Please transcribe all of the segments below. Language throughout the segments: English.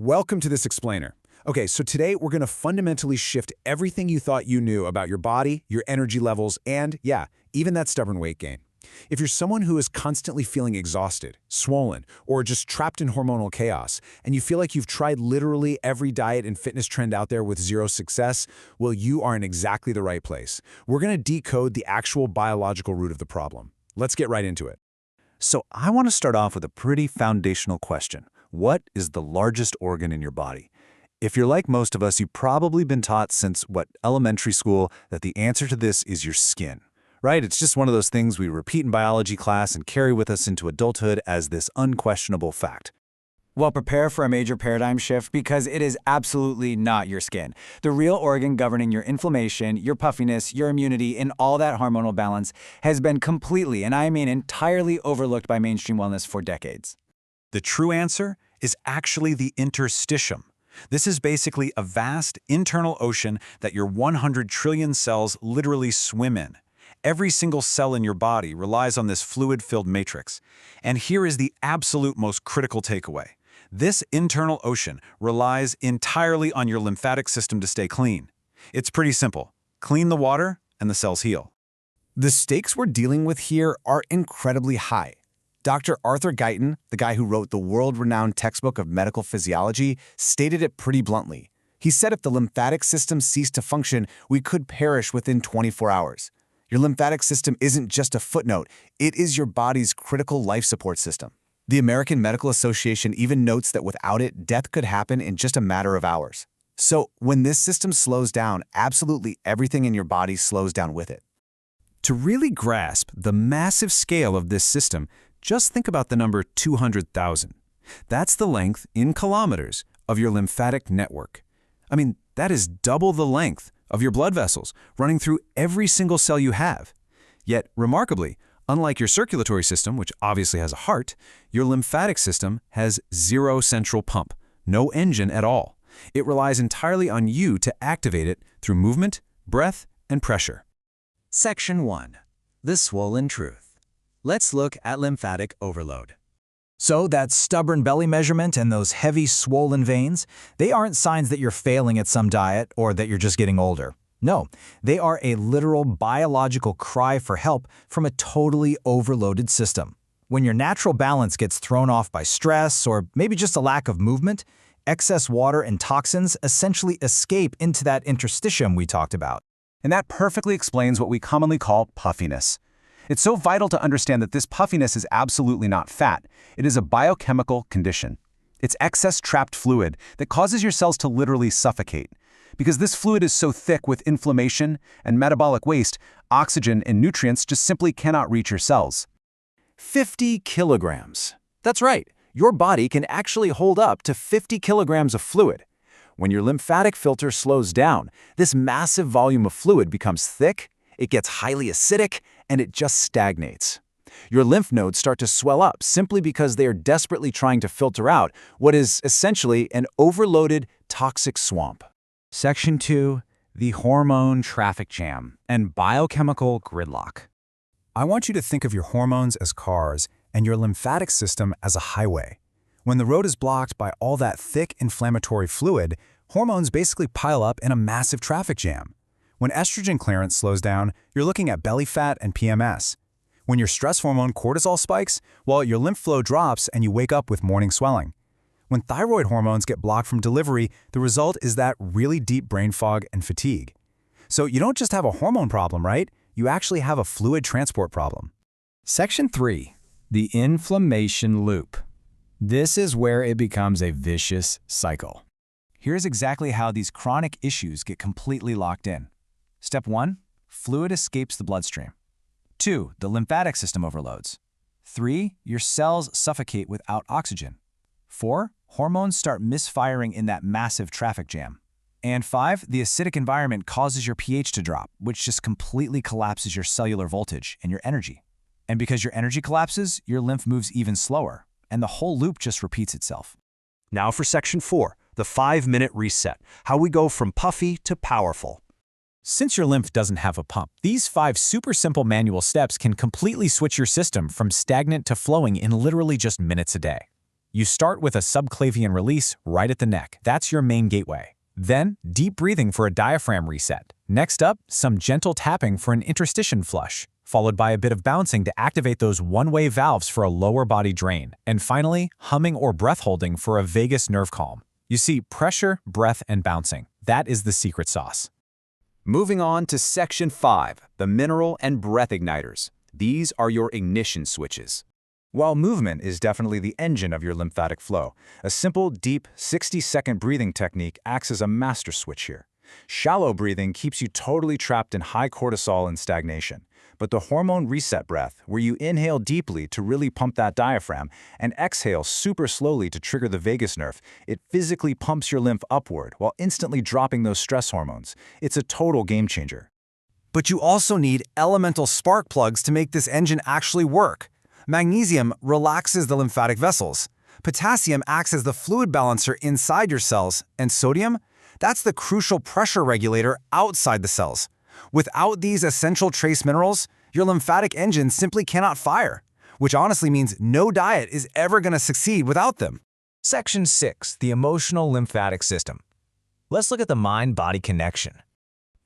Welcome to this explainer. Okay, so today we're going to fundamentally shift everything you thought you knew about your body, your energy levels, and, yeah, even that stubborn weight gain. If you're someone who is constantly feeling exhausted, swollen, or just trapped in hormonal chaos, and you feel like you've tried literally every diet and fitness trend out there with zero success, well, you are in exactly the right place. We're going to decode the actual biological root of the problem. Let's get right into it. So I want to start off with a pretty foundational question. What is the largest organ in your body? If you're like most of us, you've probably been taught since, elementary school, that the answer to this is your skin. Right? It's just one of those things we repeat in biology class and carry with us into adulthood as this unquestionable fact. Well, prepare for a major paradigm shift because it is absolutely not your skin. The real organ governing your inflammation, your puffiness, your immunity, and all that hormonal balance has been completely, and I mean entirely, overlooked by mainstream wellness for decades. The true answer is actually the interstitium. This is basically a vast internal ocean that your 100 trillion cells literally swim in. Every single cell in your body relies on this fluid-filled matrix. And here is the absolute most critical takeaway. This internal ocean relies entirely on your lymphatic system to stay clean. It's pretty simple. Clean the water, and the cells heal. The stakes we're dealing with here are incredibly high. Dr. Arthur Guyton, the guy who wrote the world-renowned textbook of medical physiology, stated it pretty bluntly. He said if the lymphatic system ceased to function, we could perish within 24 hours. Your lymphatic system isn't just a footnote, it is your body's critical life support system. The American Medical Association even notes that without it, death could happen in just a matter of hours. So when this system slows down, absolutely everything in your body slows down with it. To really grasp the massive scale of this system, just think about the number 200,000. That's the length, in kilometers, of your lymphatic network. I mean, that is double the length of your blood vessels running through every single cell you have. Yet, remarkably, unlike your circulatory system, which obviously has a heart, your lymphatic system has zero central pump, no engine at all. It relies entirely on you to activate it through movement, breath, and pressure. Section 1. The swollen truth. Let's look at lymphatic overload. So that stubborn belly measurement and those heavy swollen veins, they aren't signs that you're failing at some diet or that you're just getting older. No, they are a literal biological cry for help from a totally overloaded system. When your natural balance gets thrown off by stress or maybe just a lack of movement, excess water and toxins essentially escape into that interstitium we talked about. And that perfectly explains what we commonly call puffiness. It's so vital to understand that this puffiness is absolutely not fat. It is a biochemical condition. It's excess trapped fluid that causes your cells to literally suffocate. Because this fluid is so thick with inflammation and metabolic waste, oxygen and nutrients just simply cannot reach your cells. 50 kilograms. That's right. Your body can actually hold up to 50 kilograms of fluid. When your lymphatic filter slows down, this massive volume of fluid becomes thick, it gets highly acidic, and it just stagnates. Your lymph nodes start to swell up simply because they are desperately trying to filter out what is essentially an overloaded, toxic swamp. Section 2. The hormone traffic jam and biochemical gridlock. I want you to think of your hormones as cars and your lymphatic system as a highway. When the road is blocked by all that thick inflammatory fluid, hormones basically pile up in a massive traffic jam. When estrogen clearance slows down, you're looking at belly fat and PMS. When your stress hormone cortisol spikes, well, your lymph flow drops and you wake up with morning swelling. When thyroid hormones get blocked from delivery, the result is that really deep brain fog and fatigue. So you don't just have a hormone problem, right? You actually have a fluid transport problem. Section 3. The inflammation loop. This is where it becomes a vicious cycle. Here's exactly how these chronic issues get completely locked in. Step 1. Fluid escapes the bloodstream. 2. The lymphatic system overloads. 3. Your cells suffocate without oxygen. 4. Hormones start misfiring in that massive traffic jam. And 5. The acidic environment causes your pH to drop, which just completely collapses your cellular voltage and your energy. And because your energy collapses, your lymph moves even slower, and the whole loop just repeats itself. Now for Section 4, the 5-minute reset, how we go from puffy to powerful. Since your lymph doesn't have a pump, these 5 super simple manual steps can completely switch your system from stagnant to flowing in literally just minutes a day. You start with a subclavian release right at the neck. That's your main gateway. Then, deep breathing for a diaphragm reset. Next up, some gentle tapping for an interstitial flush, followed by a bit of bouncing to activate those one-way valves for a lower body drain. And finally, humming or breath holding for a vagus nerve calm. You see, pressure, breath, and bouncing. That is the secret sauce. Moving on to Section 5, the mineral and breath igniters. These are your ignition switches. While movement is definitely the engine of your lymphatic flow, a simple, deep, 60-second breathing technique acts as a master switch here. Shallow breathing keeps you totally trapped in high cortisol and stagnation. But the hormone reset breath, where you inhale deeply to really pump that diaphragm and exhale super slowly to trigger the vagus nerve, it physically pumps your lymph upward while instantly dropping those stress hormones. It's a total game changer. But you also need elemental spark plugs to make this engine actually work. Magnesium relaxes the lymphatic vessels. Potassium acts as the fluid balancer inside your cells, and sodium? That's the crucial pressure regulator outside the cells. Without these essential trace minerals, your lymphatic engine simply cannot fire, which honestly means no diet is ever going to succeed without them. Section 6, the emotional lymphatic system. Let's look at the mind-body connection.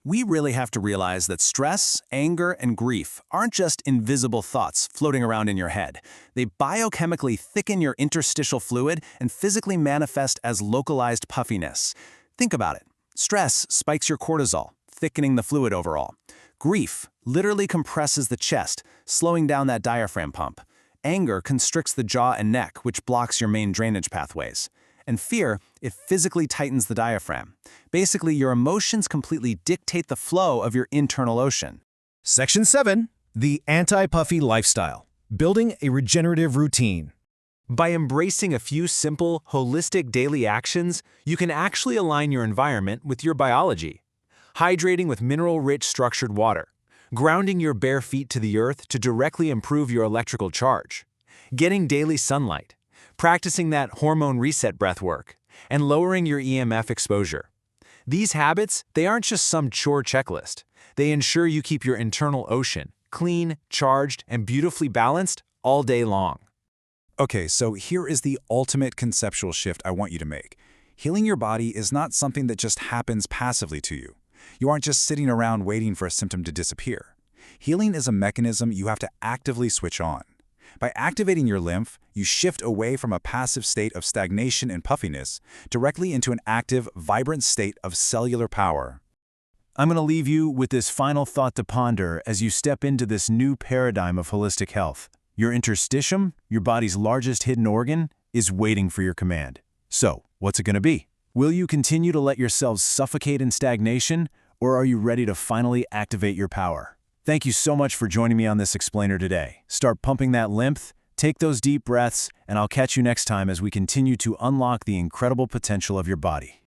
We really have to realize that stress, anger, and grief aren't just invisible thoughts floating around in your head. They biochemically thicken your interstitial fluid and physically manifest as localized puffiness. Think about it. Stress spikes your cortisol, thickening the fluid overall. Grief literally compresses the chest, slowing down that diaphragm pump. Anger constricts the jaw and neck, which blocks your main drainage pathways. And fear, it physically tightens the diaphragm. Basically, your emotions completely dictate the flow of your internal ocean. Section 7, the anti-puffy lifestyle, building a regenerative routine. By embracing a few simple, holistic daily actions, you can actually align your environment with your biology. Hydrating with mineral-rich structured water, grounding your bare feet to the earth to directly improve your electrical charge, getting daily sunlight, practicing that hormone reset breath work, and lowering your EMF exposure. These habits, they aren't just some chore checklist. They ensure you keep your internal ocean clean, charged, and beautifully balanced all day long. Okay, so here is the ultimate conceptual shift I want you to make. Healing your body is not something that just happens passively to you. You aren't just sitting around waiting for a symptom to disappear. Healing is a mechanism you have to actively switch on. By activating your lymph, you shift away from a passive state of stagnation and puffiness directly into an active, vibrant state of cellular power. I'm going to leave you with this final thought to ponder as you step into this new paradigm of holistic health. Your interstitium, your body's largest hidden organ, is waiting for your command. So, what's it going to be? Will you continue to let yourselves suffocate in stagnation, or are you ready to finally activate your power? Thank you so much for joining me on this explainer today. Start pumping that lymph, take those deep breaths, and I'll catch you next time as we continue to unlock the incredible potential of your body.